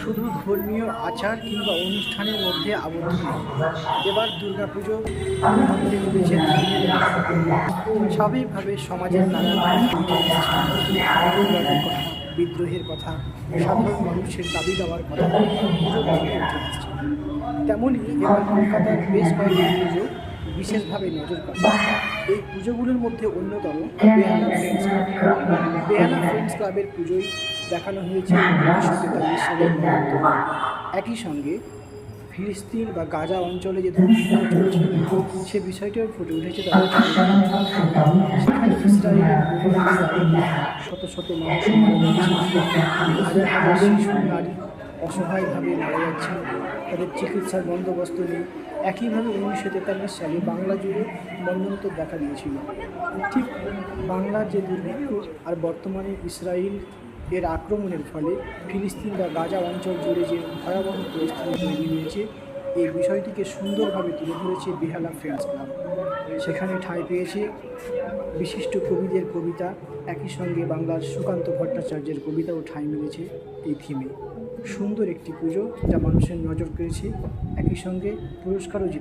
শুধু ধর্মীয় আচার কিংবা অনুষ্ঠানের মধ্যে আবদ্ধ নয়। এবার দুর্গাপুজো মধ্যে জুড়েছে স্বাভাবিকভাবে সমাজের নানান পরিবর্তনের কথা, বিদ্রোহের কথা, সাধারণ মানুষের দাবি দেওয়ার কথা পুজোর মধ্যে উঠে আসছে। তেমনই এবার কলকাতার বেশ কয়েকটি পুজো বিশেষভাবে নজর কাড়ে। এই পুজোগুলোর মধ্যে অন্যতম বেহালা ফ্রেন্ডস ক্লাব। বেহালা ফ্রেন্ডস ক্লাবের পুজোয় দেখানো হয়েছে 1943 সালের মহত্ব। একই সঙ্গে ফিলিস্তিন বা গাজা অঞ্চলে যে ধর্মযুদ্ধ চলছে সে বিষয়টিও ফুটে উঠেছে তাদের সেখানে ইসরায়েলের শত শত মানুষ মারা যাচ্ছে, হাজার হাজার শিশু নারী অসহায়ভাবে মারা যাচ্ছে, তাদের চিকিৎসার বন্দোবস্ত নেই। একইভাবে 1943 সালে বাংলা জুড়ে মন্বন্তর দেখা দিয়েছিল। ঠিক বাংলার যে দুর্ভিক্ষ আর বর্তমানে ইসরায়েল এর আক্রমণের ফলে ফিলিস্তিন বা গাজা অঞ্চল জুড়ে যে ভয়াবহ পরিস্থিতি তৈরি হয়েছে, এই বিষয়টিকে সুন্দরভাবে তুলে ধরেছে বেহালা ফ্রেন্ডস ক্লাব। সেখানে ঠাঁই পেয়েছে বিশিষ্ট কবিদের কবিতা, একই সঙ্গে বাংলার সুকান্ত ভট্টাচার্যের কবিতাও ঠাঁই মিলেছে এই থিমে। সুন্দর একটি পুজো যা মানুষের নজর কেড়েছে, একই সঙ্গে পুরস্কারও জিতে